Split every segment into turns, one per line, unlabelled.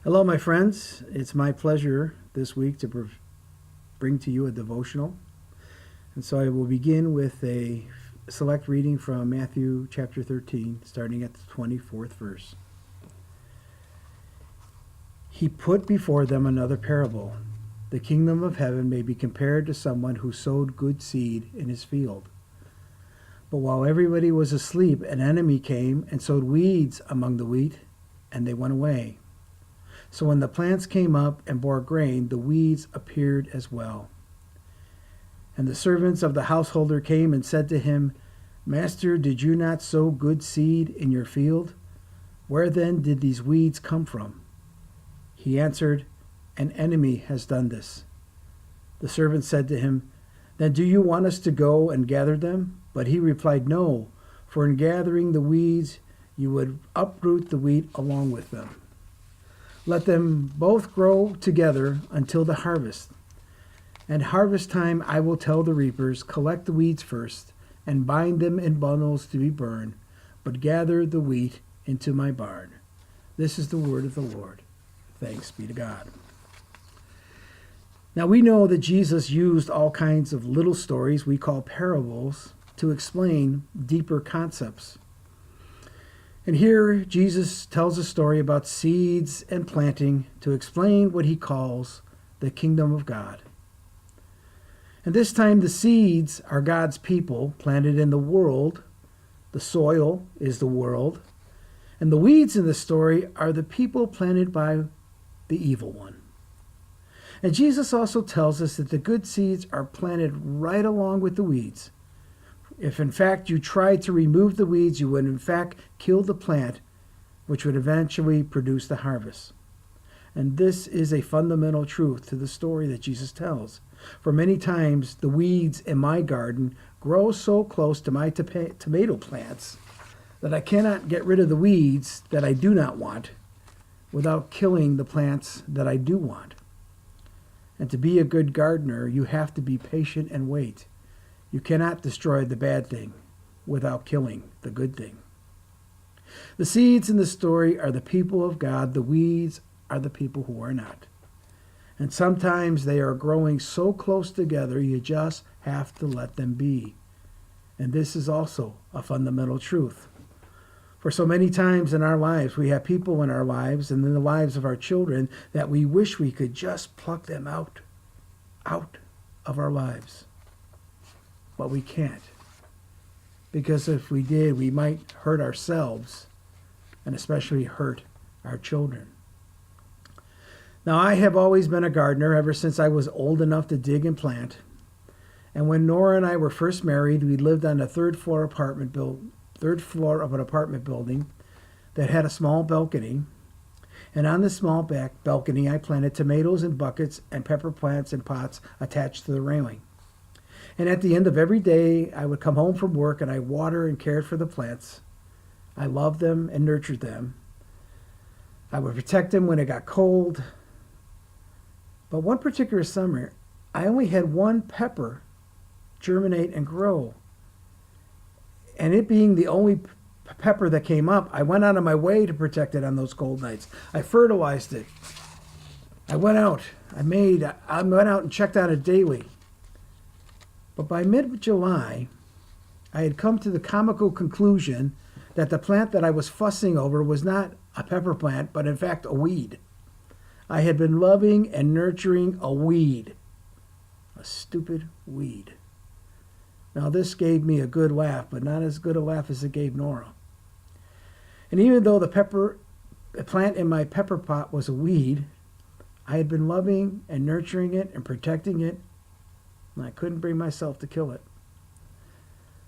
Hello, my friends. It's my pleasure this week to bring to you a devotional. And so I will begin with a select reading from Matthew chapter 13, starting at the 24th verse. He put before them another parable. The kingdom of heaven may be compared to someone who sowed good seed in his field. But while everybody was asleep, an enemy came and sowed weeds among the wheat, and they went away. So when the plants came up and bore grain, the weeds appeared as well. And the servants of the householder came and said to him, Master, did you not sow good seed in your field? Where then did these weeds come from? He answered, An enemy has done this. The servant said to him, Then do you want us to go and gather them? But he replied, No, for in gathering the weeds you would uproot the wheat along with them. Let them both grow together until the harvest. At harvest time I will tell the reapers, Collect the weeds first, and bind them in bundles to be burned, but gather the wheat into my barn. This is the word of the Lord. Thanks be to God. Now we know that Jesus used all kinds of little stories we call parables to explain deeper concepts. And here Jesus tells a story about seeds and planting to explain what he calls the kingdom of God. And this time the seeds are God's people planted in the world. The soil is the world. And the weeds in the story are the people planted by the evil one. And Jesus also tells us that the good seeds are planted right along with the weeds. If in fact you tried to remove the weeds, you would in fact kill the plant, which would eventually produce the harvest. And this is a fundamental truth to the story that Jesus tells. For many times the weeds in my garden grow so close to my tomato plants that I cannot get rid of the weeds that I do not want without killing the plants that I do want. And to be a good gardener, you have to be patient and wait. You cannot destroy the bad thing without killing the good thing. The seeds in the story are the people of God. The weeds are the people who are not. And sometimes they are growing so close together, you just have to let them be. And this is also a fundamental truth. For so many times in our lives, we have people in our lives and in the lives of our children that we wish we could just pluck them out of our lives. But we can't. Because if we did, we might hurt ourselves and especially hurt our children. Now, I have always been a gardener ever since I was old enough to dig and plant. And when Nora and I were first married, we lived on the third floor of an apartment building that had a small balcony. And on the small back balcony, I planted tomatoes in buckets and pepper plants in pots attached to the railing. And at the end of every day, I would come home from work and I water and cared for the plants. I loved them and nurtured them. I would protect them when it got cold. But one particular summer, I only had one pepper germinate and grow. And it being the only pepper that came up, I went out of my way to protect it on those cold nights. I fertilized it. I went out and checked on it daily. But by mid-July, I had come to the comical conclusion that the plant that I was fussing over was not a pepper plant, but in fact a weed. I had been loving and nurturing a weed. A stupid weed. Now this gave me a good laugh, but not as good a laugh as it gave Nora. And even though the plant in my pepper pot was a weed, I had been loving and nurturing it and protecting it, and I couldn't bring myself to kill it.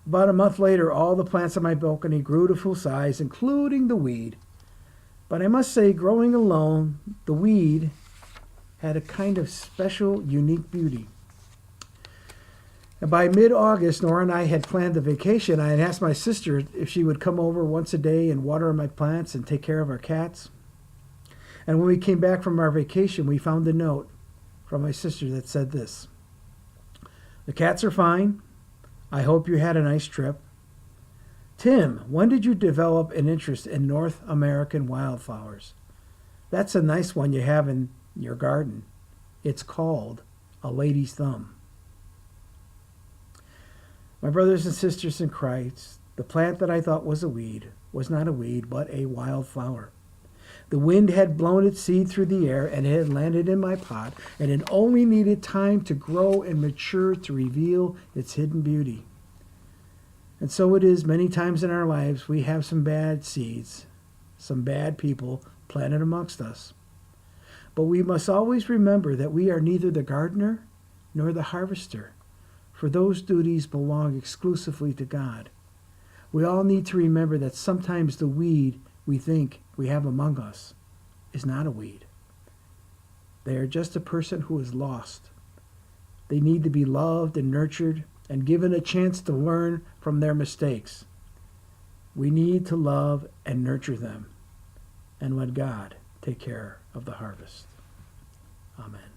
About a month later, all the plants on my balcony grew to full size, including the weed. But I must say, growing alone, the weed had a kind of special, unique beauty. And by mid-August, Nora and I had planned a vacation. I had asked my sister if she would come over once a day and water my plants and take care of our cats. And when we came back from our vacation, we found a note from my sister that said this: The cats are fine. I hope you had a nice trip. Tim, when did you develop an interest in North American wildflowers? That's a nice one you have in your garden. It's called a lady's thumb. My brothers and sisters in Christ, the plant that I thought was a weed was not a weed, but a wildflower. The wind had blown its seed through the air, and it had landed in my pot, and it only needed time to grow and mature to reveal its hidden beauty. And so it is many times in our lives we have some bad seeds, some bad people planted amongst us. But we must always remember that we are neither the gardener nor the harvester, for those duties belong exclusively to God. We all need to remember that sometimes the weed we think we have among us is not a weed. They are just a person who is lost. They need to be loved and nurtured and given a chance to learn from their mistakes. We need to love and nurture them and let God take care of the harvest. Amen.